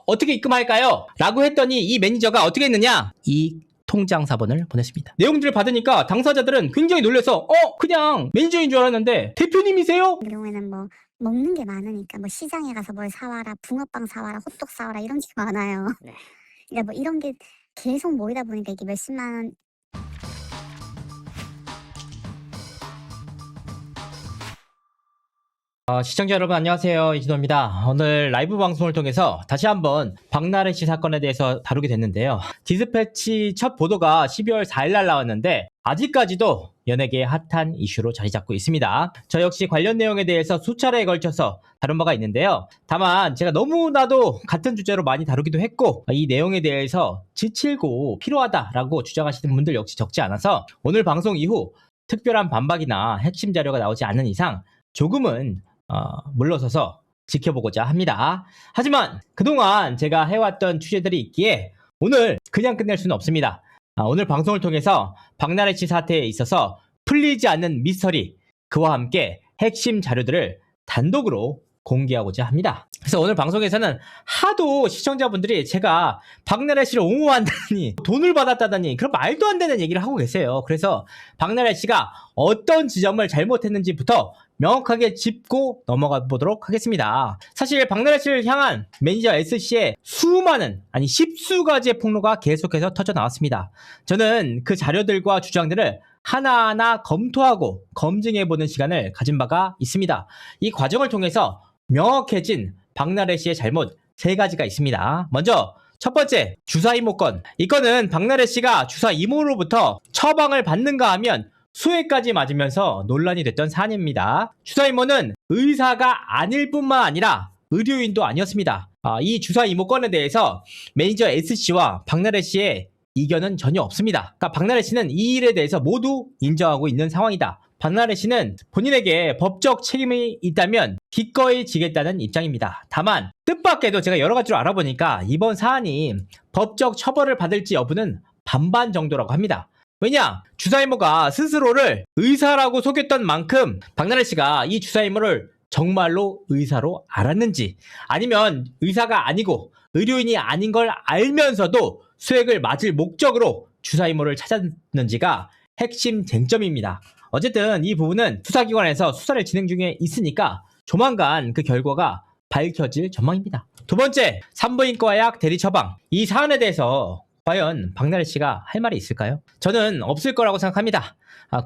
어떻게 입금할까요? 라고 했더니 이 매니저가 어떻게 했느냐? 이 통장 사본을 보냈습니다. 내용들을 받으니까 당사자들은 굉장히 놀라서 그냥 매니저인 줄 알았는데 대표님이세요? 같은 경우에는 뭐 먹는 게 많으니까 뭐 시장에 가서 뭘 사와라, 붕어빵 사와라, 호떡 사와라 이런 게 많아요. 네. 그러니까 뭐 이런 게 계속 모이다 보니까 이게 몇십만 원. 시청자 여러분 안녕하세요, 이진호입니다. 오늘 라이브 방송을 통해서 다시 한번 박나래 씨 사건에 대해서 다루게 됐는데요. 디스패치 첫 보도가 12월 4일날 나왔는데 아직까지도 연예계의 핫한 이슈로 자리 잡고 있습니다. 저 역시 관련 내용에 대해서 수차례에 걸쳐서 다룬 바가 있는데요. 다만 제가 너무나도 같은 주제로 많이 다루기도 했고 이 내용에 대해서 지칠고 필요하다라고 주장하시는 분들 역시 적지 않아서 오늘 방송 이후 특별한 반박이나 핵심 자료가 나오지 않는 이상 조금은 물러서서 지켜보고자 합니다. 하지만 그동안 제가 해왔던 취재들이 있기에 오늘 그냥 끝낼 수는 없습니다. 오늘 방송을 통해서 박나래 씨 사태에 있어서 풀리지 않는 미스터리, 그와 함께 핵심 자료들을 단독으로 공개하고자 합니다. 그래서 오늘 방송에서는 하도 시청자분들이 제가 박나래 씨를 옹호한다니, 돈을 받았다더니 그런 말도 안 되는 얘기를 하고 계세요. 그래서 박나래 씨가 어떤 지점을 잘못했는지부터 명확하게 짚고 넘어가 보도록 하겠습니다. 사실 박나래 씨를 향한 매니저 S씨의 수많은, 아니 10수가지의 폭로가 계속해서 터져 나왔습니다. 저는 그 자료들과 주장들을 하나하나 검토하고 검증해보는 시간을 가진 바가 있습니다. 이 과정을 통해서 명확해진 박나래 씨의 잘못 3가지가 있습니다. 먼저 첫 번째, 주사 이모 건. 이 건은 박나래 씨가 주사 이모로부터 처방을 받는가 하면 수해까지 맞으면서 논란이 됐던 사안입니다. 주사 이모는 의사가 아닐 뿐만 아니라 의료인도 아니었습니다. 이 주사 이모 건에 대해서 매니저 S씨와 박나래 씨의 이견은 전혀 없습니다. 그러니까 박나래 씨는 이 일에 대해서 모두 인정하고 있는 상황이다. 박나래 씨는 본인에게 법적 책임이 있다면 기꺼이 지겠다는 입장입니다. 다만 뜻밖에도 제가 여러 가지로 알아보니까 이번 사안이 법적 처벌을 받을지 여부는 반반 정도라고 합니다. 왜냐? 주사 이모가 스스로를 의사라고 속였던 만큼 박나래 씨가 이 주사 이모를 정말로 의사로 알았는지, 아니면 의사가 아니고 의료인이 아닌 걸 알면서도 수액을 맞을 목적으로 주사 이모를 찾았는지가 핵심 쟁점입니다. 어쨌든 이 부분은 수사기관에서 수사를 진행 중에 있으니까 조만간 그 결과가 밝혀질 전망입니다. 두 번째, 산부인과약 대리 처방. 이 사안에 대해서 과연 박나래 씨가 할 말이 있을까요? 저는 없을 거라고 생각합니다.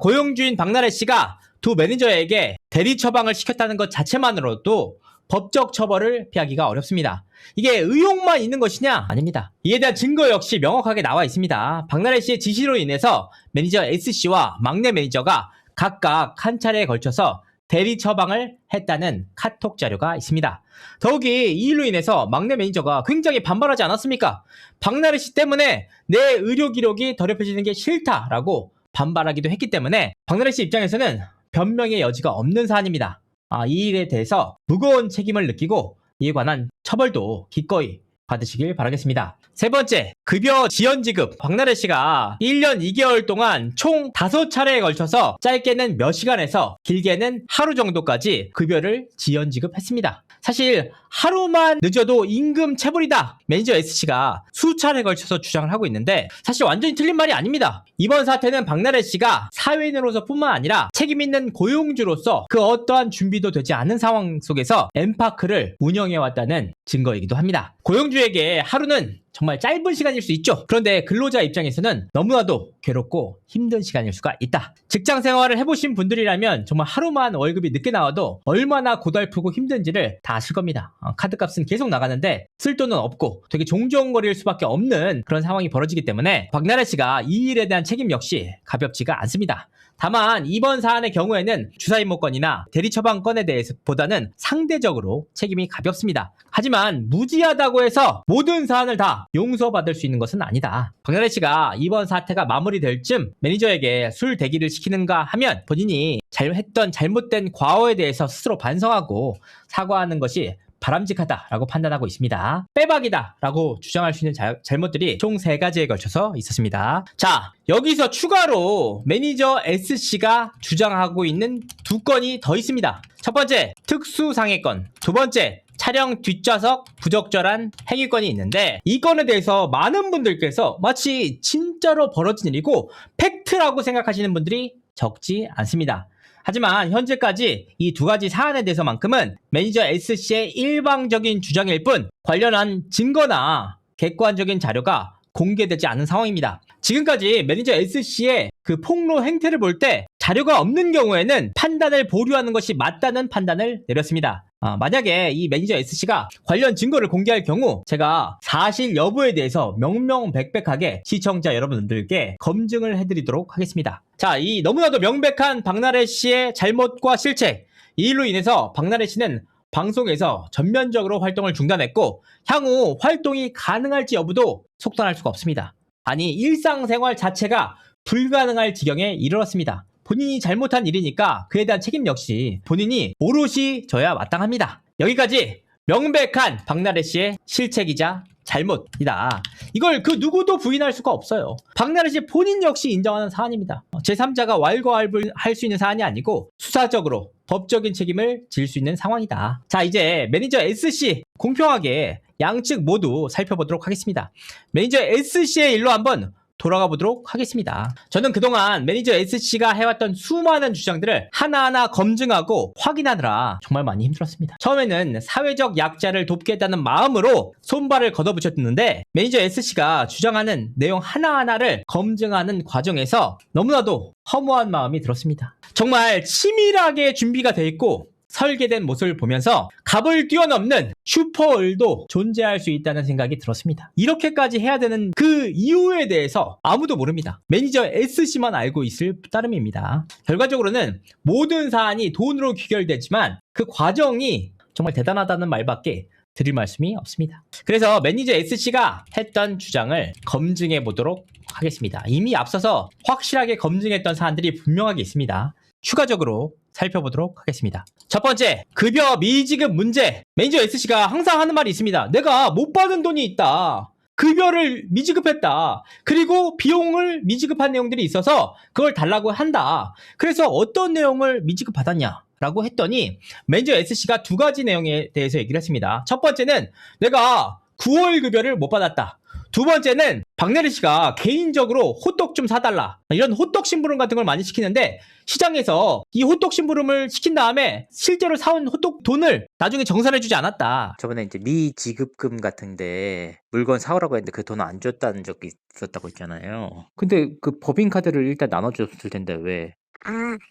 고용주인 박나래 씨가 두 매니저에게 대리 처방을 시켰다는 것 자체만으로도 법적 처벌을 피하기가 어렵습니다. 이게 의혹만 있는 것이냐? 아닙니다. 이에 대한 증거 역시 명확하게 나와 있습니다. 박나래 씨의 지시로 인해서 매니저 S씨와 막내 매니저가 각각 한 차례에 걸쳐서 대리 처방을 했다는 카톡 자료가 있습니다. 더욱이 이 일로 인해서 막내 매니저가 굉장히 반발하지 않았습니까? 박나래 씨 때문에 내 의료 기록이 더럽혀지는 게 싫다라고 반발하기도 했기 때문에 박나래 씨 입장에서는 변명의 여지가 없는 사안입니다. 이 일에 대해서 무거운 책임을 느끼고 이에 관한 처벌도 기꺼이 받으시길 바라겠습니다. 세 번째, 급여 지연 지급. 박나래 씨가 1년 2개월 동안 총 5차례에 걸쳐서 짧게는 몇 시간에서 길게는 하루 정도까지 급여를 지연 지급했습니다. 사실 하루만 늦어도 임금 체불이다, 매니저 S씨가 수차례에 걸쳐서 주장을 하고 있는데 사실 완전히 틀린 말이 아닙니다. 이번 사태는 박나래 씨가 사회인으로서 뿐만 아니라 책임있는 고용주로서 그 어떠한 준비도 되지 않은 상황 속에서 엠파크를 운영해왔다는 증거이기도 합니다. 고용주에게 하루는 정말 짧은 시간일 수 있죠. 그런데 근로자 입장에서는 너무나도 괴롭고 힘든 시간일 수가 있다. 직장 생활을 해보신 분들이라면 정말 하루만 월급이 늦게 나와도 얼마나 고달프고 힘든지를 다 아실 겁니다. 카드값은 계속 나가는데 쓸 돈은 없고 되게 종종거릴 수밖에 없는 그런 상황이 벌어지기 때문에 박나래 씨가 이 일에 대한 책임 역시 가볍지가 않습니다. 다만 이번 사안의 경우에는 주사 이모 건이나 대리 처방 건에 대해서 보다는 상대적으로 책임이 가볍습니다. 하지만 무지하다고 해서 모든 사안을 다 용서받을 수 있는 것은 아니다. 박나래 씨가 이번 사태가 마무리될 쯤 매니저에게 술 대기를 시키는가 하면 본인이 했던 잘못된 과오에 대해서 스스로 반성하고 사과하는 것이 바람직하다라고 판단하고 있습니다. 빼박이다라고 주장할 수 있는 잘못들이 총 3가지에 걸쳐서 있었습니다. 자, 여기서 추가로 매니저 S씨가 주장하고 있는 2건이 더 있습니다. 첫 번째, 특수상해건. 두 번째, 차량 뒷좌석 부적절한 행위권이 있는데 이 건에 대해서 많은 분들께서 마치 진짜로 벌어진 일이고 팩트라고 생각하시는 분들이 적지 않습니다. 하지만 현재까지 이 두 가지 사안에 대해서만큼은 매니저 S씨의 일방적인 주장일 뿐 관련한 증거나 객관적인 자료가 공개되지 않은 상황입니다. 지금까지 매니저 S씨의 그 폭로 행태를 볼 때 자료가 없는 경우에는 판단을 보류하는 것이 맞다는 판단을 내렸습니다. 만약에 이 매니저 S씨가 관련 증거를 공개할 경우 제가 사실 여부에 대해서 명명백백하게 시청자 여러분들께 검증을 해드리도록 하겠습니다. 자, 이 너무나도 명백한 박나래 씨의 잘못과 실책, 이 일로 인해서 박나래 씨는 방송에서 전면적으로 활동을 중단했고 향후 활동이 가능할지 여부도 속단할 수가 없습니다. 아니, 일상생활 자체가 불가능할 지경에 이르렀습니다. 본인이 잘못한 일이니까 그에 대한 책임 역시 본인이 오롯이 져야 마땅합니다. 여기까지 명백한 박나래 씨의 실책이자 잘못이다. 이걸 그 누구도 부인할 수가 없어요. 박나래 씨 본인 역시 인정하는 사안입니다. 제3자가 왈가왈부할 수 있는 사안이 아니고 수사적으로 법적인 책임을 질 수 있는 상황이다. 자, 이제 매니저 S씨 공평하게 양측 모두 살펴보도록 하겠습니다. 매니저 S씨의 일로 한번 돌아가 보도록 하겠습니다. 저는 그동안 매니저 S씨가 해왔던 수많은 주장들을 하나하나 검증하고 확인하느라 정말 많이 힘들었습니다. 처음에는 사회적 약자를 돕겠다는 마음으로 손발을 걷어붙였는데 매니저 S씨가 주장하는 내용 하나하나를 검증하는 과정에서 너무나도 허무한 마음이 들었습니다. 정말 치밀하게 준비가 돼 있고 설계된 모습을 보면서 갑을 뛰어넘는 슈퍼을도 존재할 수 있다는 생각이 들었습니다. 이렇게까지 해야 되는 그 이유에 대해서 아무도 모릅니다. 매니저 S씨만 알고 있을 따름입니다. 결과적으로는 모든 사안이 돈으로 귀결되지만 그 과정이 정말 대단하다는 말밖에 드릴 말씀이 없습니다. 그래서 매니저 S씨가 했던 주장을 검증해 보도록 하겠습니다. 이미 앞서서 확실하게 검증했던 사안들이 분명하게 있습니다. 추가적으로 살펴보도록 하겠습니다. 첫 번째, 급여 미지급 문제. 매니저 S씨가 항상 하는 말이 있습니다. 내가 못 받은 돈이 있다. 급여를 미지급했다. 그리고 비용을 미지급한 내용들이 있어서 그걸 달라고 한다. 그래서 어떤 내용을 미지급 받았냐? 라고 했더니 매니저 S씨가 두 가지 내용에 대해서 얘기를 했습니다. 첫 번째는 내가 9월 급여를 못 받았다. 두 번째는 박나래 씨가 개인적으로 호떡 좀 사달라. 이런 호떡 심부름 같은 걸 많이 시키는데 시장에서 이 호떡 심부름을 시킨 다음에 실제로 사온 호떡 돈을 나중에 정산해주지 않았다. 저번에 이제 미지급금 같은데 물건 사오라고 했는데 그 돈 안 줬다는 적이 있었다고 했잖아요. 근데 그 법인카드를 일단 나눠줬을 텐데 왜?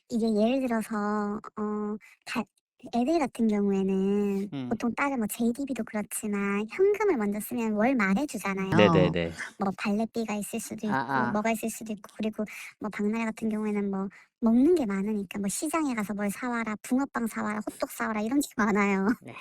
이게 예를 들어서 애들 같은 경우에는 보통 다른 뭐 JDB도 그렇지만 현금을 먼저 쓰면 월 말에 주잖아요. 네네네. 뭐 발렛비가 있을 수도 있고 아. 뭐가 있을 수도 있고 그리고 뭐 박나래 같은 경우에는 뭐 먹는 게 많으니까 뭐 시장에 가서 뭘 사와라, 붕어빵 사와라, 호떡 사와라 이런 게 많아요. 네.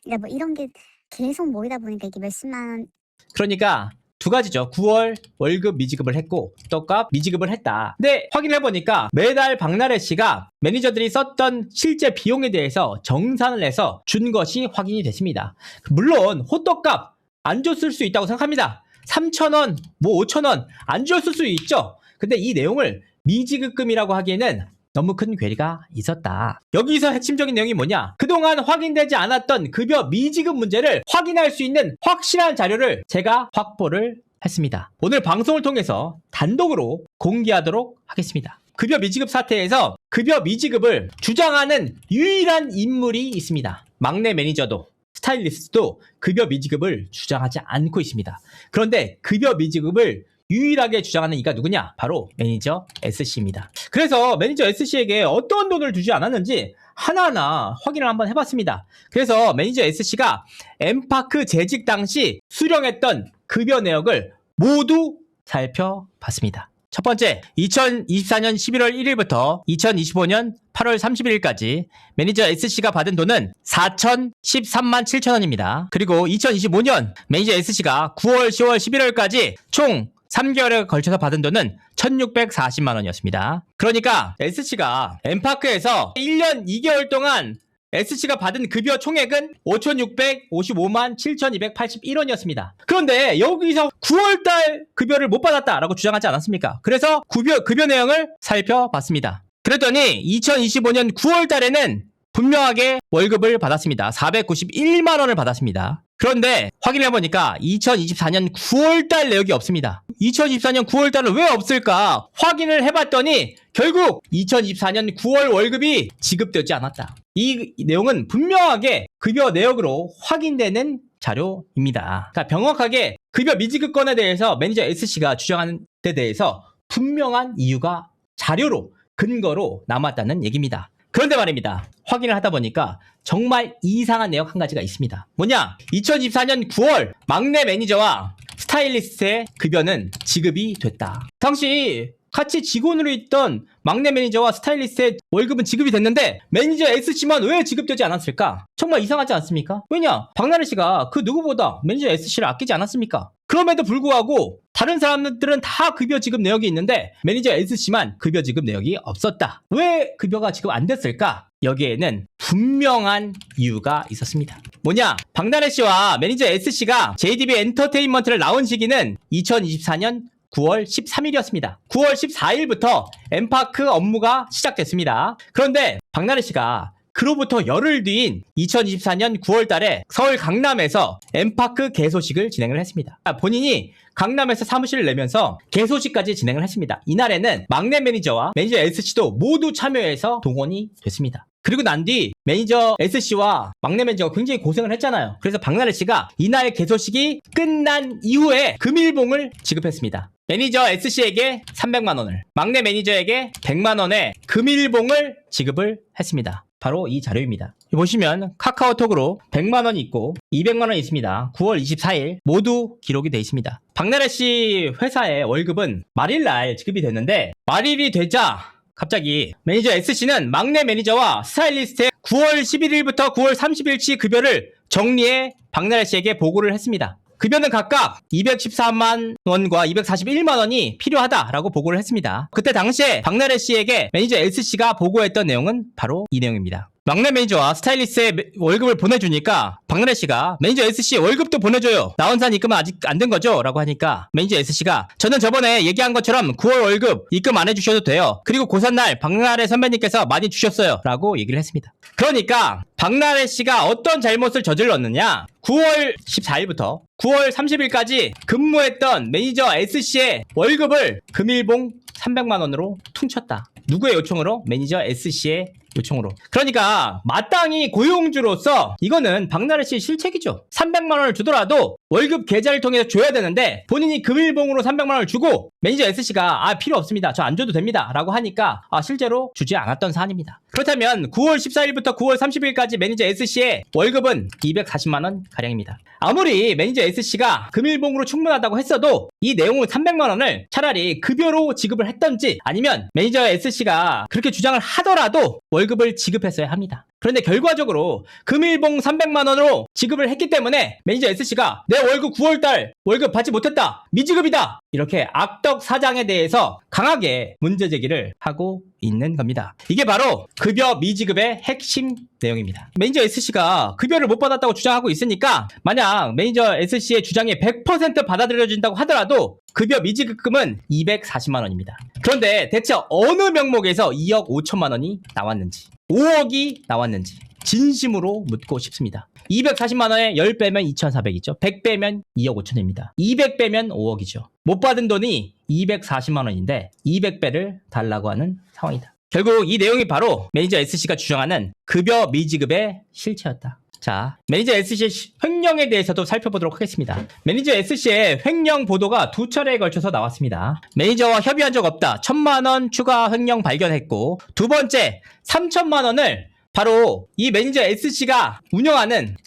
그러니까 뭐 이런 게 계속 모이다 보니까 이게 몇십만 원. 그러니까 두 가지죠. 9월 월급 미지급을 했고 떡값 미지급을 했다. 근데 확인해보니까 매달 박나래 씨가 매니저들이 썼던 실제 비용에 대해서 정산을 해서 준 것이 확인이 됐습니다. 물론 호떡값 안 줬을 수 있다고 생각합니다. 3,000원, 뭐 5,000원 안 줬을 수 있죠. 근데 이 내용을 미지급금이라고 하기에는 너무 큰 괴리가 있었다. 여기서 핵심적인 내용이 뭐냐? 그동안 확인되지 않았던 급여 미지급 문제를 확인할 수 있는 확실한 자료를 제가 확보를 했습니다. 오늘 방송을 통해서 단독으로 공개하도록 하겠습니다. 급여 미지급 사태에서 급여 미지급을 주장하는 유일한 인물이 있습니다. 막내 매니저도 스타일리스트도 급여 미지급을 주장하지 않고 있습니다. 그런데 급여 미지급을 유일하게 주장하는 이가 누구냐? 바로 매니저 S씨입니다. 그래서 매니저 S씨에게 어떤 돈을 주지 않았는지 하나하나 확인을 한번 해봤습니다. 그래서 매니저 S씨가 엠파크 재직 당시 수령했던 급여 내역을 모두 살펴봤습니다. 첫 번째, 2024년 11월 1일부터 2025년 8월 31일까지 매니저 S씨가 받은 돈은 4,013만 7천원입니다. 그리고 2025년 매니저 S씨가 9월, 10월, 11월까지 총 3개월에 걸쳐서 받은 돈은 1,640만 원이었습니다. 그러니까 S씨가 엠파크에서 1년 2개월 동안 S씨가 받은 급여 총액은 5,655만 7,281원이었습니다. 그런데 여기서 9월달 급여를 못 받았다라고 주장하지 않았습니까? 그래서 급여 내용을 살펴봤습니다. 그랬더니 2025년 9월달에는 분명하게 월급을 받았습니다. 491만 원을 받았습니다. 그런데 확인해보니까 2024년 9월달 내역이 없습니다. 2024년 9월달은 왜 없을까 확인을 해봤더니 결국 2024년 9월 월급이 지급되지 않았다. 이 내용은 분명하게 급여 내역으로 확인되는 자료입니다. 자, 명확하게 급여 미지급 건에 대해서 매니저 S씨가 주장하는 데 대해서 분명한 이유가 자료로 근거로 남았다는 얘기입니다. 그런데 말입니다. 확인을 하다 보니까 정말 이상한 내역 한 가지가 있습니다. 뭐냐? 2024년 9월 막내 매니저와 스타일리스트의 급여는 지급이 됐다. 당시 같이 직원으로 있던 막내 매니저와 스타일리스트의 월급은 지급이 됐는데 매니저 S씨만 왜 지급되지 않았을까? 정말 이상하지 않습니까? 왜냐? 박나래 씨가 그 누구보다 매니저 S씨를 아끼지 않았습니까? 그럼에도 불구하고 다른 사람들은 다 급여 지급 내역이 있는데 매니저 S씨만 급여 지급 내역이 없었다. 왜 급여가 지급 안 됐을까? 여기에는 분명한 이유가 있었습니다. 뭐냐? 박나래 씨와 매니저 S씨가 JDB 엔터테인먼트를 나온 시기는 2024년 9월 13일이었습니다. 9월 14일부터 엠파크 업무가 시작됐습니다. 그런데 박나래 씨가 그로부터 열흘 뒤인 2024년 9월 달에 서울 강남에서 엠파크 개소식을 진행을 했습니다. 본인이 강남에서 사무실을 내면서 개소식까지 진행을 했습니다. 이날에는 막내 매니저와 매니저 S씨도 모두 참여해서 동원이 됐습니다. 그리고 난 뒤 매니저 S씨와 막내 매니저가 굉장히 고생을 했잖아요. 그래서 박나래 씨가 이날 개소식이 끝난 이후에 금일봉을 지급했습니다. 매니저 S씨에게 300만 원을, 막내 매니저에게 100만 원의 금일봉을 지급을 했습니다. 바로 이 자료입니다. 보시면 카카오톡으로 100만 원이 있고 200만 원이 있습니다. 9월 24일 모두 기록이 되어 있습니다. 박나래 씨 회사의 월급은 말일날 지급이 됐는데 말일이 되자 갑자기 매니저 S씨는 막내 매니저와 스타일리스트의 9월 11일부터 9월 30일치 급여를 정리해 박나래 씨에게 보고를 했습니다. 급여는 각각 213만 원과 241만 원이 필요하다라고 보고를 했습니다. 그때 당시에 박나래 씨에게 매니저 S씨가 보고했던 내용은 바로 이 내용입니다. 막내 매니저와 스타일리스트의 월급을 보내주니까 박나래 씨가 매니저 S씨 월급도 보내줘요. 나온산 입금은 아직 안 된 거죠? 라고 하니까 매니저 S씨가 저는 저번에 얘기한 것처럼 9월 월급 입금 안 해주셔도 돼요. 그리고 고산날 박나래 선배님께서 많이 주셨어요. 라고 얘기를 했습니다. 그러니까 박나래 씨가 어떤 잘못을 저질렀느냐? 9월 14일부터 9월 30일까지 근무했던 매니저 S씨의 월급을 금일봉 300만 원으로 퉁쳤다. 누구의 요청으로? 매니저 S씨의 요청으로. 그러니까 마땅히 고용주로서 이거는 박나래 씨의 실책이죠. 300만 원을 주더라도 월급 계좌를 통해서 줘야 되는데 본인이 금일봉으로 300만 원을 주고 매니저 S씨가 필요 없습니다. 저 안 줘도 됩니다. 라고 하니까 실제로 주지 않았던 사안입니다. 그렇다면 9월 14일부터 9월 30일까지 매니저 S씨의 월급은 240만 원 가량입니다. 아무리 매니저 S씨가 금일봉으로 충분하다고 했어도 이 내용은 300만 원을 차라리 급여로 지급을 했던지 아니면 매니저 S씨가 그렇게 주장을 하더라도 월급을 지급했어야 합니다. 그런데 결과적으로 금일봉 300만 원으로 지급을 했기 때문에 매니저 S씨가 내 월급 9월달 월급 받지 못했다. 미지급이다. 이렇게 악덕 사장에 대해서 강하게 문제 제기를 하고 있는 겁니다. 이게 바로 급여 미지급의 핵심 내용입니다. 매니저 S씨가 급여를 못 받았다고 주장하고 있으니까 만약 매니저 S씨의 주장이 100% 받아들여진다고 하더라도 급여 미지급금은 240만 원입니다. 그런데 대체 어느 명목에서 2억 5천만 원이 나왔는지 5억이 나왔는지 진심으로 묻고 싶습니다. 240만 원에 10배면 2,400이죠. 100배면 2억 5천입니다. 200배면 5억이죠. 못 받은 돈이 240만 원인데 200배를 달라고 하는 상황이다. 결국 이 내용이 바로 매니저 S씨가 주장하는 급여 미지급의 실체였다. 자, 매니저 S씨의 횡령에 대해서도 살펴보도록 하겠습니다. 매니저 S씨의 횡령 보도가 두 차례에 걸쳐서 나왔습니다. 매니저와 협의한 적 없다. 1,000만 원 추가 횡령 발견했고 두 번째 3천만 원을 바로 이 매니저 S씨가 운영하는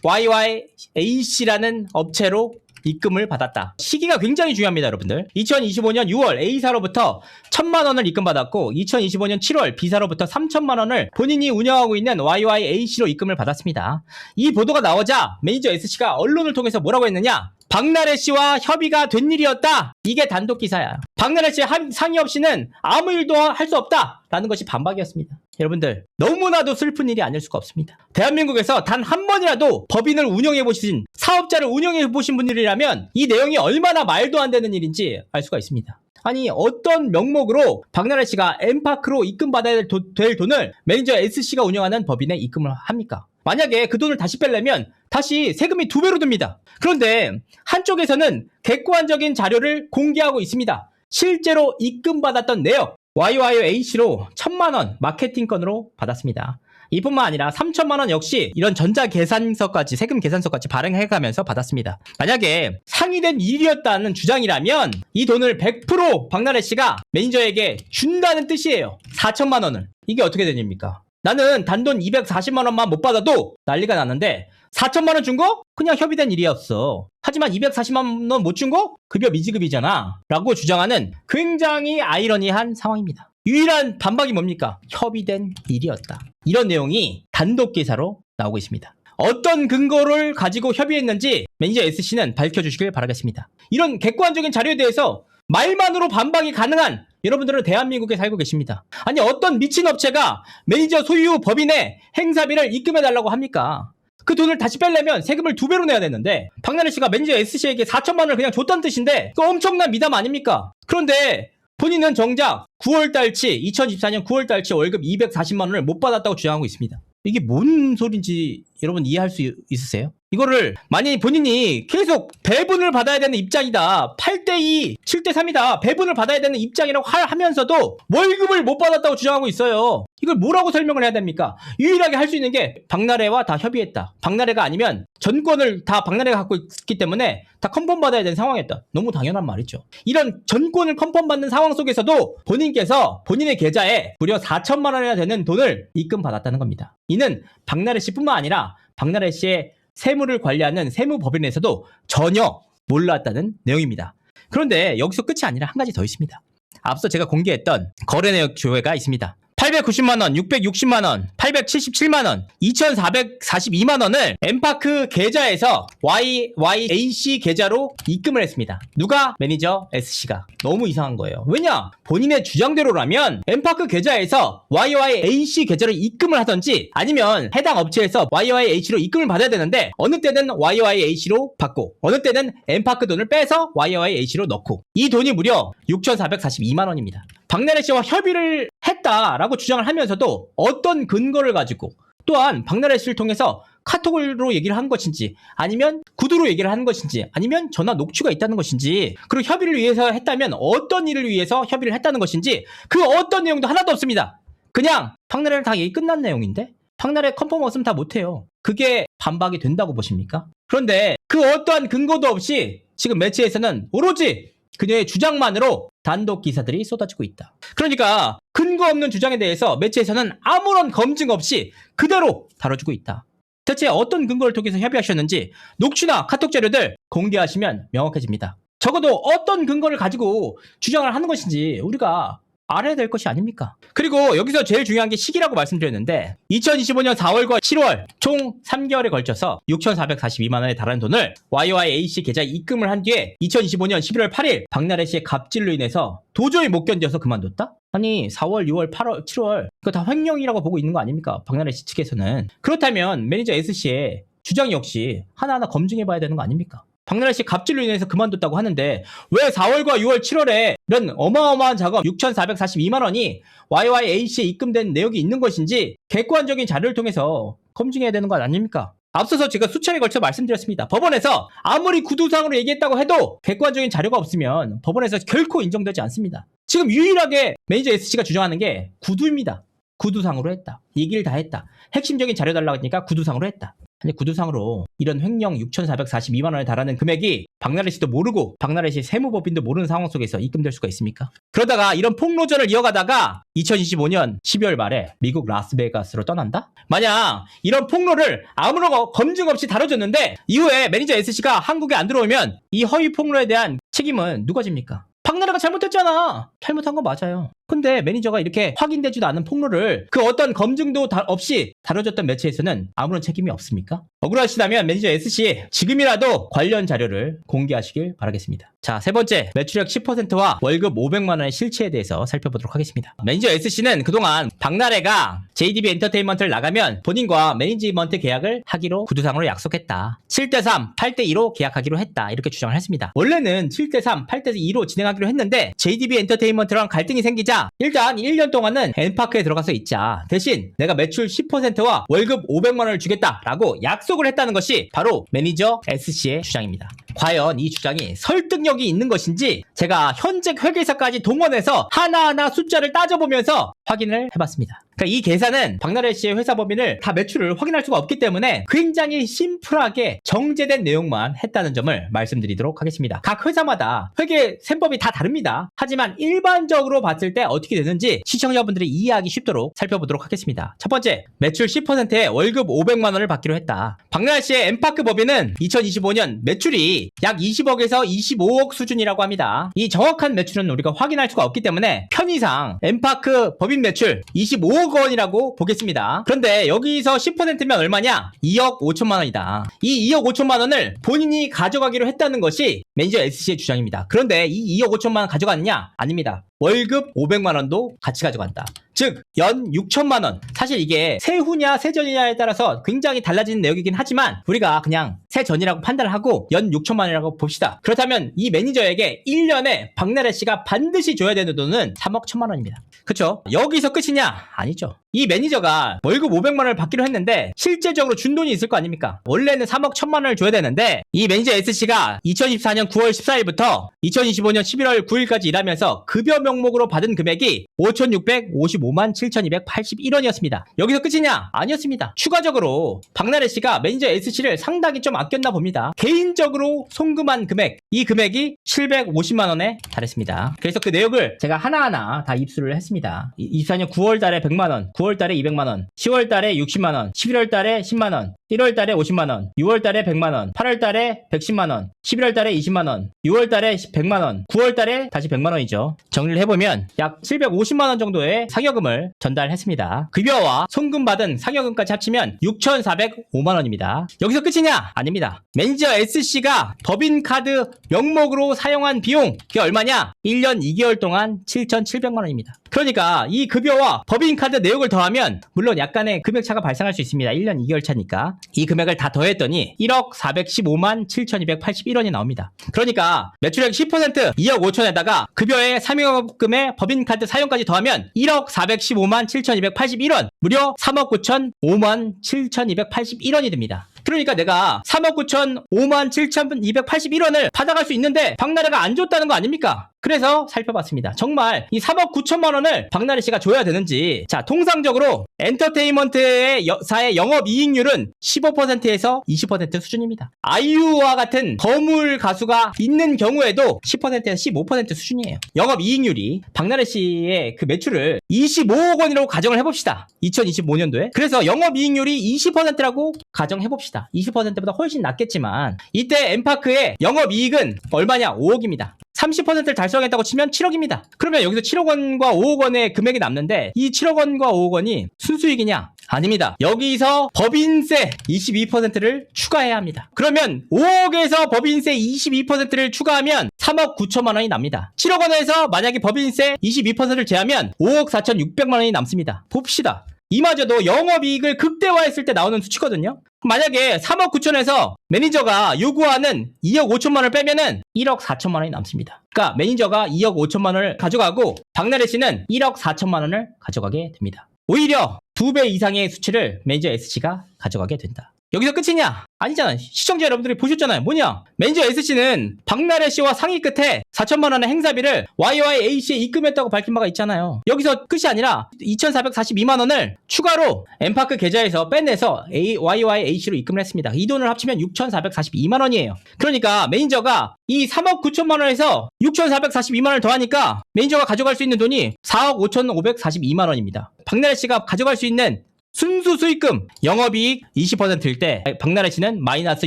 YYAC라는 업체로 입금을 받았다. 시기가 굉장히 중요합니다, 여러분들. 2025년 6월 A사로부터 1,000만 원을 입금받았고 2025년 7월 B사로부터 3천만 원을 본인이 운영하고 있는 YYAC로 입금을 받았습니다. 이 보도가 나오자 매니저 S씨가 언론을 통해서 뭐라고 했느냐? 박나래 씨와 협의가 된 일이었다. 이게 단독 기사야. 박나래 씨의 상의 없이는 아무 일도 할 수 없다. 라는 것이 반박이었습니다. 여러분들 너무나도 슬픈 일이 아닐 수가 없습니다. 대한민국에서 단 한 번이라도 법인을 운영해보신 사업자를 운영해보신 분들이라면 이 내용이 얼마나 말도 안 되는 일인지 알 수가 있습니다. 아니 어떤 명목으로 박나래 씨가 엠파크로 입금받아야 될 돈을 매니저 S씨가 운영하는 법인에 입금을 합니까? 만약에 그 돈을 다시 빼려면 다시 세금이 2배로 듭니다. 그런데 한쪽에서는 객관적인 자료를 공개하고 있습니다. 실제로 입금받았던 내역 YYAC로 1,000만 원 마케팅건으로 받았습니다. 이뿐만 아니라 3천만 원 역시 이런 전자계산서까지 세금 계산서까지 발행해가면서 받았습니다. 만약에 상의된 일이었다는 주장이라면 이 돈을 100% 박나래 씨가 매니저에게 준다는 뜻이에요. 4천만 원을. 이게 어떻게 되십니까? 나는 단돈 240만 원만 못 받아도 난리가 나는데 4천만 원 준 거? 그냥 협의된 일이었어. 하지만 240만 원 못 준 거? 급여 미지급이잖아. 라고 주장하는 굉장히 아이러니한 상황입니다. 유일한 반박이 뭡니까? 협의된 일이었다. 이런 내용이 단독 기사로 나오고 있습니다. 어떤 근거를 가지고 협의했는지 매니저 S씨는 밝혀주시길 바라겠습니다. 이런 객관적인 자료에 대해서 말만으로 반박이 가능한 여러분들은 대한민국에 살고 계십니다. 아니 어떤 미친 업체가 매니저 소유 법인에 행사비를 입금해달라고 합니까? 그 돈을 다시 빼려면 세금을 2배로 내야 되는데 박나래 씨가 매니저 S씨에게 4천만 원을 그냥 줬다는 뜻인데 그 엄청난 미담 아닙니까? 그런데 본인은 정작 9월달치 2024년 9월달치 월급 240만 원을 못 받았다고 주장하고 있습니다. 이게 뭔 소린지 여러분 이해할 수 있으세요? 이거를 만약에 본인이 계속 배분을 받아야 되는 입장이다. 8대2, 7대3이다. 배분을 받아야 되는 입장이라고 하면서도 월급을 못 받았다고 주장하고 있어요. 이걸 뭐라고 설명을 해야 됩니까? 유일하게 할 수 있는 게 박나래와 다 협의했다. 박나래가 아니면 전권을 다 박나래가 갖고 있기 때문에 다 컨펌 받아야 되는 상황이었다. 너무 당연한 말이죠. 이런 전권을 컨펌 받는 상황 속에서도 본인께서 본인의 계좌에 무려 4천만 원이나 되는 돈을 입금 받았다는 겁니다. 이는 박나래 씨뿐만 아니라 박나래 씨의 세무를 관리하는 세무법인에서도 전혀 몰랐다는 내용입니다. 그런데 여기서 끝이 아니라 한 가지 더 있습니다. 앞서 제가 공개했던 거래 내역 조회가 있습니다. 890만원, 660만원, 877만원, 2442만원을 엠파크 계좌에서 YYAC 계좌로 입금을 했습니다. 누가? 매니저 S씨가. 너무 이상한 거예요. 왜냐? 본인의 주장대로라면 엠파크 계좌에서 YYAC 계좌로 입금을 하던지 아니면 해당 업체에서 YYAC로 입금을 받아야 되는데 어느 때는 YYAC로 받고 어느 때는 엠파크 돈을 빼서 YYAC로 넣고 이 돈이 무려 6,442만원입니다. 박나래 씨와 협의를 했다라고 주장을 하면서도 어떤 근거를 가지고 또한 박나래 씨를 통해서 카톡으로 얘기를 한 것인지 아니면 구두로 얘기를 한 것인지 아니면 전화 녹취가 있다는 것인지 그리고 협의를 위해서 했다면 어떤 일을 위해서 협의를 했다는 것인지 그 어떤 내용도 하나도 없습니다. 그냥 박나래랑 다 얘기 끝난 내용인데 박나래 컨펌 없으면 다 못해요. 그게 반박이 된다고 보십니까? 그런데 그 어떠한 근거도 없이 지금 매체에서는 오로지 그녀의 주장만으로 단독 기사들이 쏟아지고 있다. 그러니까 근거 없는 주장에 대해서 매체에서는 아무런 검증 없이 그대로 다뤄주고 있다. 대체 어떤 근거를 통해서 협의하셨는지 녹취나 카톡 자료들 공개하시면 명확해집니다. 적어도 어떤 근거를 가지고 주장을 하는 것인지 우리가 알아야 될 것이 아닙니까? 그리고 여기서 제일 중요한 게 시기라고 말씀드렸는데 2025년 4월과 7월 총 3개월에 걸쳐서 6,442만 원에 달하는 돈을 YYAC 계좌에 입금을 한 뒤에 2025년 11월 8일 박나래 씨의 갑질로 인해서 도저히 못 견뎌서 그만뒀다? 아니 4월, 6월, 8월, 7월 이거 다 횡령이라고 보고 있는 거 아닙니까? 박나래 씨 측에서는. 그렇다면 매니저 S씨의 주장 역시 하나하나 검증해봐야 되는 거 아닙니까? 박나래 씨 갑질로 인해서 그만뒀다고 하는데 왜 4월과 6월, 7월에 이런 어마어마한 작업 6,442만 원이 YYAC에 입금된 내역이 있는 것인지 객관적인 자료를 통해서 검증해야 되는 것 아닙니까? 앞서서 제가 수차례 걸쳐 말씀드렸습니다. 법원에서 아무리 구두상으로 얘기했다고 해도 객관적인 자료가 없으면 법원에서 결코 인정되지 않습니다. 지금 유일하게 매니저 S씨가 주장하는 게 구두입니다. 구두상으로 했다. 얘기를 다 했다. 핵심적인 자료 달라고 하니까 구두상으로 했다. 아니 구두상으로 이런 횡령 6,442만 원에 달하는 금액이 박나래 씨도 모르고 박나래 씨 세무법인도 모르는 상황 속에서 입금될 수가 있습니까? 그러다가 이런 폭로전을 이어가다가 2025년 12월 말에 미국 라스베가스로 떠난다? 만약 이런 폭로를 아무런 검증 없이 다뤄줬는데 이후에 매니저 S씨가 한국에 안 들어오면 이 허위 폭로에 대한 책임은 누가 집니까? 박나래가 잘못했잖아. 잘못한 거 맞아요. 근데 매니저가 이렇게 확인되지도 않은 폭로를 그 어떤 검증도 없이 다뤄졌던 매체에서는 아무런 책임이 없습니까? 억울하시다면 매니저 SC 지금이라도 관련 자료를 공개하시길 바라겠습니다. 자, 세 번째, 매출액 10%와 월급 500만 원의 실체에 대해서 살펴보도록 하겠습니다. 매니저 SC는 그동안 박나래가 JDB 엔터테인먼트를 나가면 본인과 매니지먼트 계약을 하기로 구두상으로 약속했다. 7대3, 8대2로 계약하기로 했다. 이렇게 주장을 했습니다. 원래는 7대3, 8대2로 진행하기로 했는데 JDB 엔터테인먼트랑 갈등이 생기자 일단 1년 동안은 N파크에 들어가서 있자. 대신 내가 매출 10%와 월급 500만 원을 주겠다라고 약속을 했다는 것이 바로 매니저 SC의 주장입니다. 과연 이 주장이 설득력이 있는 것인지 제가 현직 회계사까지 동원해서 하나하나 숫자를 따져보면서 확인을 해봤습니다. 그러니까 이 계산은 박나래 씨의 회사 법인을 다 매출을 확인할 수가 없기 때문에 굉장히 심플하게 정제된 내용만 했다는 점을 말씀드리도록 하겠습니다. 각 회사마다 회계 셈법이 다 다릅니다. 하지만 일반적으로 봤을 때 어떻게 되는지 시청자분들이 이해하기 쉽도록 살펴보도록 하겠습니다. 첫 번째, 매출 10%에 월급 500만 원을 받기로 했다. 박나래 씨의 엠파크 법인은 2025년 매출이 약 20억에서 25억 수준이라고 합니다. 이 정확한 매출은 우리가 확인할 수가 없기 때문에 편의상 엠파크 법인 매출 25억 원이라고 보겠습니다. 그런데 여기서 10%면 얼마냐? 2억 5천만 원이다. 이 2억 5천만 원을 본인이 가져가기로 했다는 것이 매니저 SC의 주장입니다. 그런데 이 2억 5천만 원 가져갔느냐? 아닙니다. 월급 500만 원도 같이 가져간다. 즉, 연 6천만 원. 사실 이게 세후냐 세전이냐에 따라서 굉장히 달라지는 내용이긴 하지만 우리가 그냥 세전이라고 판단을 하고 연 6천만 원이라고 봅시다. 그렇다면 이 매니저에게 1년에 박나래 씨가 반드시 줘야 되는 돈은 3억 1천만 원입니다. 그쵸? 여기서 끝이냐? 아니죠. 이 매니저가 월급 500만 원을 받기로 했는데 실제적으로 준 돈이 있을 거 아닙니까? 원래는 3억 1천만 원을 줘야 되는데 이 매니저 SC가 2024년 9월 14일부터 2025년 11월 9일까지 일하면서 급여 명목으로 받은 금액이 5,655만 7,281원이었습니다. 여기서 끝이냐? 아니었습니다. 추가적으로 박나래 씨가 매니저 SC를 상당히 좀 아꼈나 봅니다. 개인적으로 송금한 금액, 이 금액이 750만 원에 달했습니다. 그래서 그 내역을 제가 하나하나 다 입수를 했습니다. 24년 9월 달에 100만 원, 9월 달에 200만 원, 10월 달에 60만 원, 11월 달에 10만 원, 1월 달에 50만 원, 6월 달에 100만 원, 8월 달에 110만 원, 11월 달에 20만 원, 6월 달에 100만 원, 9월 달에 다시 100만 원이죠. 정리를 해보면 약 750만 원 정도의 상여금을 전달했습니다. 급여와 송금받은 상여금까지 합치면 6,405만 원입니다. 여기서 끝이냐? 아닙니다. 매니저 SC가 법인카드 명목으로 사용한 비용, 그게 얼마냐? 1년 2개월 동안 7,700만 원입니다. 그러니까 이 급여와 법인카드 내역을 더하면 물론 약간의 금액차가 발생할 수 있습니다. 1년 2개월 차니까 이 금액을 다 더했더니 1억 415만 7,281원이 나옵니다. 그러니까 매출액 10% 2억 5천에다가 급여의 상여금의 법인카드 사용까지 더하면 1억 415만 7,281원, 무려 3억 9천 5만 7,281원이 됩니다. 그러니까 내가 3억 9천 5만 7,281원을 받아갈 수 있는데 박나래가 안 줬다는 거 아닙니까? 그래서 살펴봤습니다. 정말 이 3억 9천만 원을 박나래 씨가 줘야 되는지. 자, 통상적으로 엔터테인먼트의 사의 영업이익률은 15%에서 20% 수준입니다. 아이유와 같은 거물 가수가 있는 경우에도 10%에서 15% 수준이에요. 영업이익률이. 박나래 씨의 그 매출을 25억 원이라고 가정을 해봅시다. 2025년도에. 그래서 영업이익률이 20%라고 가정해봅시다. 20%보다 훨씬 낮겠지만 이때 엠파크의 영업이익은 얼마냐? 5억입니다. 30%를 달성했다고 치면 7억입니다. 그러면 여기서 7억 원과 5억 원의 금액이 남는데 이 7억 원과 5억 원이 순수익이냐? 아닙니다. 여기서 법인세 22%를 추가해야 합니다. 그러면 5억에서 법인세 22%를 추가하면 3억 9천만 원이 납니다. 7억 원에서 만약에 법인세 22%를 제하면 5억 4,600만 원이 남습니다. 봅시다. 이마저도 영업이익을 극대화했을 때 나오는 수치거든요. 만약에 3억 9천에서 매니저가 요구하는 2억 5천만 원을 빼면은 1억 4천만 원이 남습니다. 그러니까 매니저가 2억 5천만 원을 가져가고 박나래 씨는 1억 4천만 원을 가져가게 됩니다. 오히려 2배 이상의 수치를 매니저 SC가 가져가게 된다. 여기서 끝이냐? 아니잖아. 시청자 여러분들이 보셨잖아요. 뭐냐? 매니저 SC는 박나래 씨와 상의 끝에 4천만 원의 행사비를 YYAC에 입금했다고 밝힌 바가 있잖아요. 여기서 끝이 아니라 2,442만 원을 추가로 엠파크 계좌에서 빼내서 YYAC로 입금을 했습니다. 이 돈을 합치면 6,442만 원이에요. 그러니까 매니저가 이 3억 9천만 원에서 6,442만 원을 더하니까 매니저가 가져갈 수 있는 돈이 4억 5,542만 원입니다. 박나래 씨가 가져갈 수 있는 순수 수익금 영업이익 20%일 때 박나래 씨는 마이너스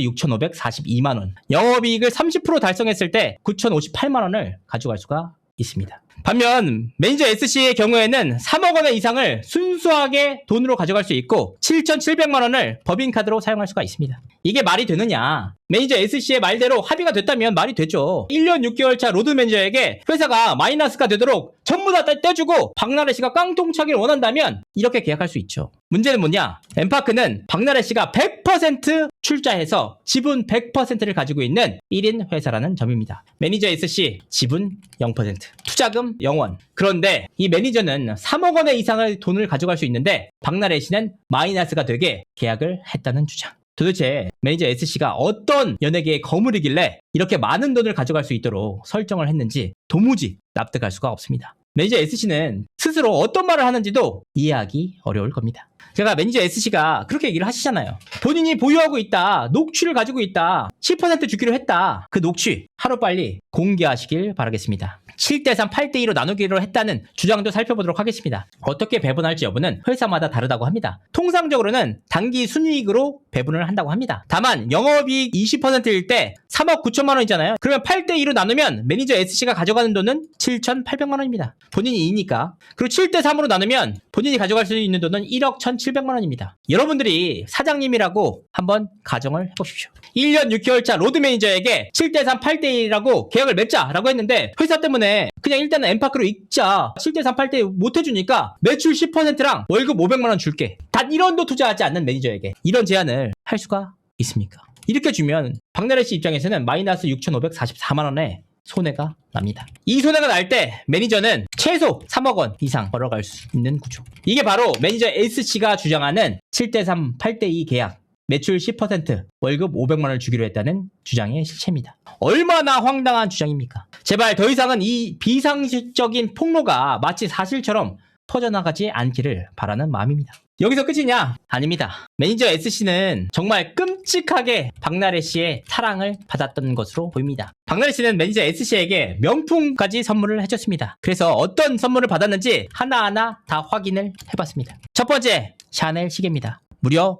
6,542만 원, 영업이익을 30% 달성했을 때 9,058만 원을 가져갈 수가 있습니다. 반면 매니저 S씨의 경우에는 3억 원 이상을 순수하게 돈으로 가져갈 수 있고 7,700만 원을 법인카드로 사용할 수가 있습니다. 이게 말이 되느냐? 매니저 S씨의 말대로 합의가 됐다면 말이 되죠. 1년 6개월 차 로드 매니저에게 회사가 마이너스가 되도록 전부 다 떼주고 박나래 씨가 깡통 차기를 원한다면 이렇게 계약할 수 있죠. 문제는 뭐냐? 엠파크는 박나래 씨가 100% 출자해서 지분 100%를 가지고 있는 1인 회사라는 점입니다. 매니저 S씨 지분 0%, 투자금 0원. 그런데 이 매니저는 3억 원 이상의 돈을 가져갈 수 있는데 박나래 씨는 마이너스가 되게 계약을 했다는 주장. 도대체 매니저 S씨가 어떤 연예계의 거물이길래 이렇게 많은 돈을 가져갈 수 있도록 설정을 했는지 도무지 납득할 수가 없습니다. 매니저 S씨는 스스로 어떤 말을 하는지도 이해하기 어려울 겁니다. 제가 매니저 S씨가 그렇게 얘기를 하시잖아요. 본인이 보유하고 있다, 녹취를 가지고 있다, 10% 주기로 했다. 그 녹취 하루빨리 공개하시길 바라겠습니다. 7대3, 8대2로 나누기로 했다는 주장도 살펴보도록 하겠습니다. 어떻게 배분할지 여부는 회사마다 다르다고 합니다. 통상적으로는 단기 순이익으로 배분을 한다고 합니다. 다만 영업이익 20%일 때 3억 9천만 원이잖아요. 그러면 8대2로 나누면 매니저 S씨가 가져가는 돈은 7,800만 원입니다. 본인이 2니까. 그리고 7대3으로 나누면 본인이 가져갈 수 있는 돈은 1억 1,700만 원입니다. 여러분들이 사장님이라고 한번 가정을 해보십시오. 1년 6개월 차 로드 매니저에게 7대3, 8대1이라고 계약을 맺자라고 했는데 회사 때문에 그냥 일단은 엠파크로 읽자. 7대3, 8대1 못 해주니까 매출 10%랑 월급 500만 원 줄게. 단 1원도 투자하지 않는 매니저에게 이런 제안을 할 수가 있습니까? 이렇게 주면 박나래 씨 입장에서는 마이너스 6,544만 원에 손해가 납니다. 이 손해가 날 때 매니저는 최소 3억 원 이상 벌어갈 수 있는 구조. 이게 바로 매니저 S씨가 주장하는 7대3, 8대2 계약, 매출 10%, 월급 500만 원을 주기로 했다는 주장의 실체입니다. 얼마나 황당한 주장입니까? 제발 더 이상은 이 비상식적인 폭로가 마치 사실처럼 퍼져나가지 않기를 바라는 마음입니다. 여기서 끝이냐? 아닙니다. 매니저 S씨는 정말 끔찍하게 박나래 씨의 사랑을 받았던 것으로 보입니다. 박나래 씨는 매니저 S씨에게 명품까지 선물을 해줬습니다. 그래서 어떤 선물을 받았는지 하나하나 다 확인을 해봤습니다. 첫 번째, 샤넬 시계입니다. 무려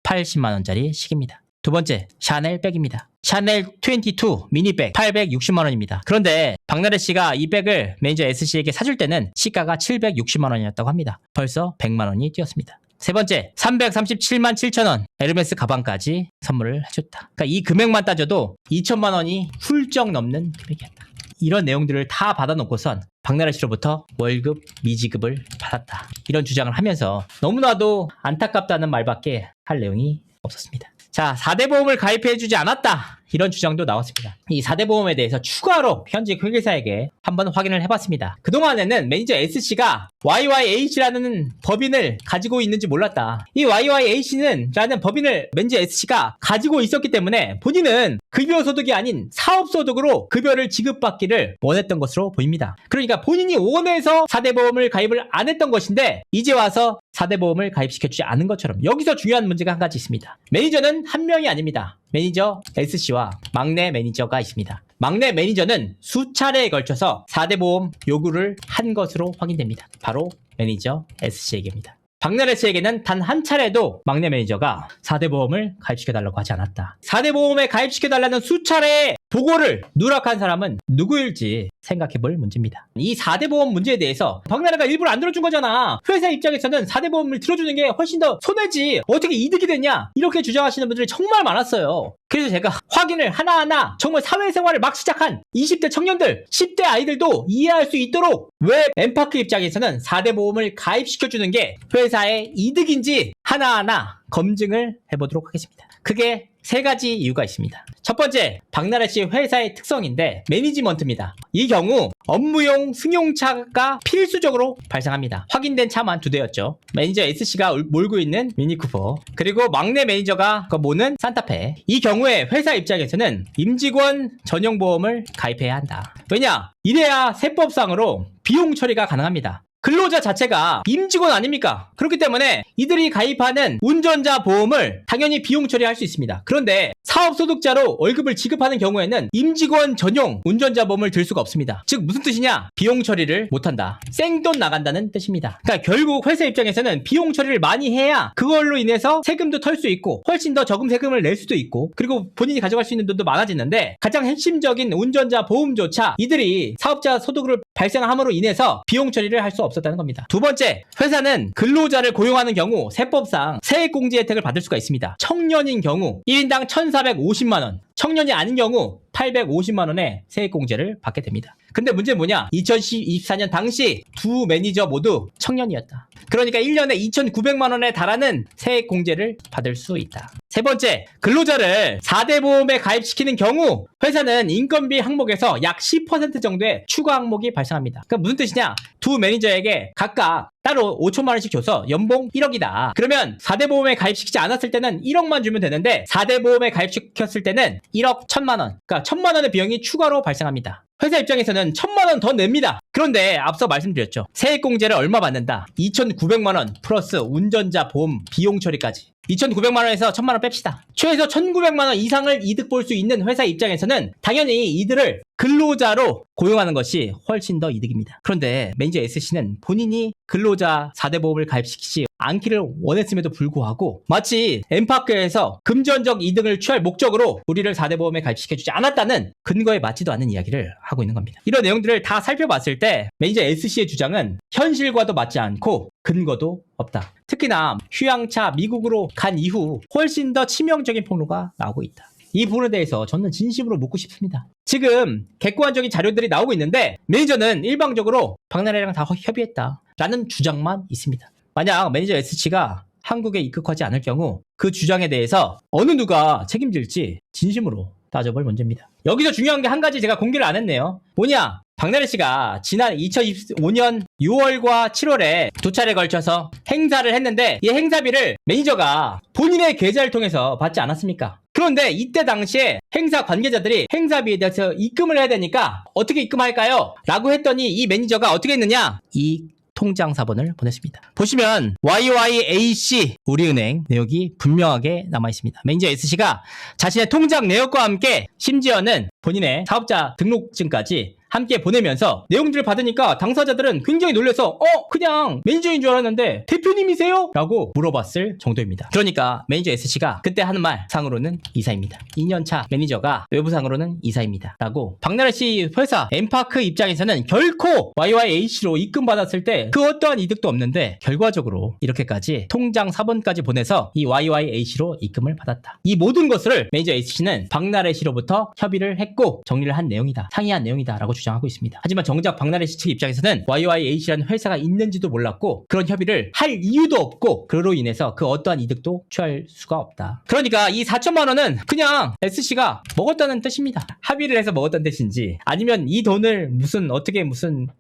980만 원짜리 시계입니다. 두 번째, 샤넬 백입니다. 샤넬 22 미니백 860만 원입니다. 그런데 박나래 씨가 이 백을 매니저 S씨에게 사줄 때는 시가가 760만 원이었다고 합니다. 벌써 100만 원이 뛰었습니다. 세 번째, 337만 7천 원 에르메스 가방까지 선물을 해줬다. 그러니까 이 금액만 따져도 2천만 원이 훌쩍 넘는 금액이었다. 이런 내용들을 다 받아놓고선 박나래 씨로부터 월급 미지급을 받았다. 이런 주장을 하면서 너무나도 안타깝다는 말밖에 할 내용이 없었습니다. 자, 4대 보험을 가입해주지 않았다. 이런 주장도 나왔습니다. 이 4대 보험에 대해서 추가로 현직 회계사에게 한번 확인을 해봤습니다. 그동안에는 매니저 S씨가 YYH라는 법인을 가지고 있는지 몰랐다. 이 YYH는 라는 법인을 매니저 S씨가 가지고 있었기 때문에 본인은 급여소득이 아닌 사업소득으로 급여를 지급받기를 원했던 것으로 보입니다. 그러니까 본인이 원해서 4대 보험을 가입을 안 했던 것인데 이제 와서 4대 보험을 가입시켜주지 않은 것처럼 여기서 중요한 문제가 한 가지 있습니다. 매니저는 한 명이 아닙니다. 매니저 S씨와 막내 매니저가 있습니다. 막내 매니저는 수차례에 걸쳐서 4대 보험 요구를 한 것으로 확인됩니다. 바로 매니저 S씨에게입니다. 박나래 씨에게는 단 한 차례도 막내 매니저가 4대 보험을 가입시켜달라고 하지 않았다. 4대 보험에 가입시켜달라는 수차례의 보고를 누락한 사람은 누구일지 생각해볼 문제입니다. 이 4대 보험 문제에 대해서 박나래가 일부러 안 들어준 거잖아. 회사 입장에서는 4대 보험을 들어주는 게 훨씬 더 손해지 어떻게 이득이 됐냐 이렇게 주장하시는 분들이 정말 많았어요. 그래서 제가 확인을 하나하나 정말 사회생활을 막 시작한 20대 청년들 10대 아이들도 이해할 수 있도록 왜 엠파크 입장에서는 4대 보험을 가입시켜주는 게 회사의 이득인지 하나하나 검증을 해보도록 하겠습니다. 크게 세 가지 이유가 있습니다. 첫 번째, 박나래 씨 회사의 특성인데 매니지먼트입니다. 이 경우 업무용 승용차가 필수적으로 발생합니다. 확인된 차만 2대였죠. 매니저 S씨가 몰고 있는 미니쿠퍼, 그리고 막내 매니저가 모는 산타페. 이 경우에 회사 입장에서는 임직원 전용 보험을 가입해야 한다. 왜냐? 이래야 세법상으로 비용 처리가 가능합니다. 근로자 자체가 임직원 아닙니까? 그렇기 때문에 이들이 가입하는 운전자 보험을 당연히 비용 처리할 수 있습니다. 그런데 사업소득자로 월급을 지급하는 경우에는 임직원 전용 운전자 보험을 들 수가 없습니다. 즉 무슨 뜻이냐? 비용 처리를 못한다. 생돈 나간다는 뜻입니다. 그러니까 결국 회사 입장에서는 비용 처리를 많이 해야 그걸로 인해서 세금도 털 수 있고 훨씬 더 적은 세금을 낼 수도 있고 그리고 본인이 가져갈 수 있는 돈도 많아지는데 가장 핵심적인 운전자 보험조차 이들이 사업자 소득을 발생함으로 인해서 비용 처리를 할 수 없었다는 겁니다. 두 번째, 회사는 근로자를 고용하는 경우 세법상 세액공제 혜택을 받을 수가 있습니다. 청년인 경우 1인당 1,450만원, 청년이 아닌 경우 850만원의 세액공제를 받게 됩니다. 근데 문제는 뭐냐? 2024년 당시 두 매니저 모두 청년이었다. 그러니까 1년에 2,900만원에 달하는 세액공제를 받을 수 있다. 세 번째, 근로자를 4대 보험에 가입시키는 경우 회사는 인건비 항목에서 약 10% 정도의 추가 항목이 발생합니다. 그러니까 무슨 뜻이냐? 두 매니저에게 각각 따로 5천만 원씩 줘서 연봉 1억이다. 그러면 4대 보험에 가입시키지 않았을 때는 1억만 주면 되는데 4대 보험에 가입시켰을 때는 1억 1,000만 원. 그러니까 1,000만 원의 비용이 추가로 발생합니다. 회사 입장에서는 1,000만 원 더 냅니다. 그런데 앞서 말씀드렸죠. 세액공제를 얼마 받는다? 2,900만 원 플러스 운전자 보험 비용 처리까지. 2,900만 원에서 1,000만 원 뺍시다. 최소 1,900만 원 이상을 이득 볼 수 있는 회사 입장에서는 당연히 이들을 근로자로 고용하는 것이 훨씬 더 이득입니다. 그런데 매니저 S씨는 본인이 근로자 4대 보험을 가입시키지 않기를 원했음에도 불구하고 마치 엠파크에서 금전적 이득을 취할 목적으로 우리를 4대 보험에 가입시켜주지 않았다는 근거에 맞지도 않는 이야기를 하고 있는 겁니다. 이런 내용들을 다 살펴봤을 때 매니저 S씨의 주장은 현실과도 맞지 않고 근거도 없다. 특히나 휴양차 미국으로 간 이후 훨씬 더 치명적인 폭로가 나오고 있다. 이 부분에 대해서 저는 진심으로 묻고 싶습니다. 지금 객관적인 자료들이 나오고 있는데 매니저는 일방적으로 박나래랑 다 협의했다라는 주장만 있습니다. 만약 매니저 S씨가 한국에 입국하지 않을 경우 그 주장에 대해서 어느 누가 책임질지 진심으로 따져볼 문제입니다. 여기서 중요한 게 한 가지 제가 공개를 안 했네요. 뭐냐? 박나래 씨가 지난 2025년 6월과 7월에 두 차례에 걸쳐서 행사를 했는데 이 행사비를 매니저가 본인의 계좌를 통해서 받지 않았습니까? 그런데 이때 당시에 행사 관계자들이 행사비에 대해서 입금을 해야 되니까 어떻게 입금할까요? 라고 했더니 이 매니저가 어떻게 했느냐? 이 통장 사본을 보냈습니다. 보시면 YYAC 우리은행 내역이 분명하게 남아있습니다. 매니저 S씨가 자신의 통장 내역과 함께 심지어는 본인의 사업자 등록증까지 함께 보내면서 내용들을 받으니까 당사자들은 굉장히 놀라서 그냥 매니저인 줄 알았는데 대표님이세요? 라고 물어봤을 정도입니다. 그러니까 매니저 S씨가 그때 하는 말 상으로는 이사입니다. 2년차 매니저가 외부상으로는 이사입니다. 라고 박나래 씨 회사 엠파크 입장에서는 결코 YYAC로 입금받았을 때 그 어떠한 이득도 없는데 결과적으로 이렇게까지 통장 사본까지 보내서 이 YYAC로 입금을 받았다. 이 모든 것을 매니저 S씨는 박나래 씨로부터 협의를 했고 정리를 한 내용이다. 상의한 내용이다. 라고 주장하고 있습니다. 하지만 정작 박나래 씨 측 입장에서는 YYAC라는 회사가 있는지도 몰랐고 그런 협의를 할 이유도 없고 그로 인해서 그 어떠한 이득도 취할 수가 없다. 그러니까 이 4천만 원은 그냥 S씨가 먹었다는 뜻입니다. 합의를 해서 먹었다는 뜻인지 아니면 이 돈을 무슨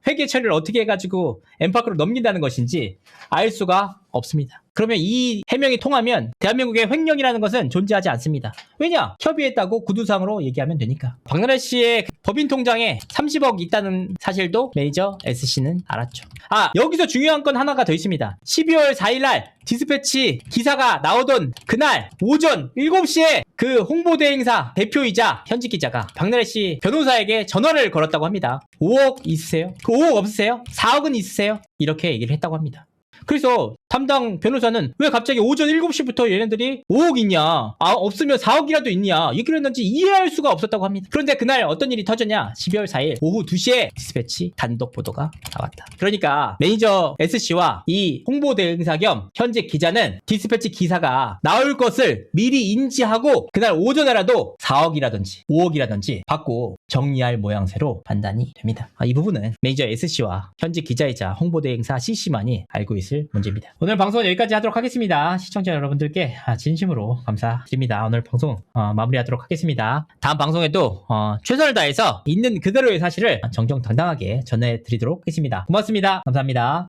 회계 처리를 어떻게 해가지고 엠파크로 넘긴다는 것인지 알 수가 없습니다. 그러면 이 해명이 통하면 대한민국의 횡령이라는 것은 존재하지 않습니다. 왜냐? 협의했다고 구두상으로 얘기하면 되니까. 박나래 씨의 법인 통장에 30억 있다는 사실도 매니저 S씨는 알았죠. 여기서 중요한 건 하나가 더 있습니다. 12월 4일날 디스패치 기사가 나오던 그날 오전 7시에 그 홍보대행사 대표이자 현직 기자가 박나래 씨 변호사에게 전화를 걸었다고 합니다. 5억 있으세요? 그 5억 없으세요? 4억은 있으세요? 이렇게 얘기를 했다고 합니다. 그래서 담당 변호사는 왜 갑자기 오전 7시부터 얘네들이 5억 있냐, 없으면 4억이라도 있냐 얘기를 했는지 이해할 수가 없었다고 합니다. 그런데 그날 어떤 일이 터졌냐? 12월 4일 오후 2시에 디스패치 단독 보도가 나왔다. 그러니까 매니저 S씨와 이 홍보대행사 겸 현직 기자는 디스패치 기사가 나올 것을 미리 인지하고 그날 오전에라도 4억이라든지 5억이라든지 받고 정리할 모양새로 판단이 됩니다. 이 부분은 매니저 S씨와 현직 기자이자 홍보대행사 CC만이 알고 있을 문제입니다. 오늘 방송은 여기까지 하도록 하겠습니다. 시청자 여러분들께 진심으로 감사드립니다. 오늘 방송 마무리하도록 하겠습니다. 다음 방송에도 최선을 다해서 있는 그대로의 사실을 정정당당하게 전해드리도록 하겠습니다. 고맙습니다. 감사합니다.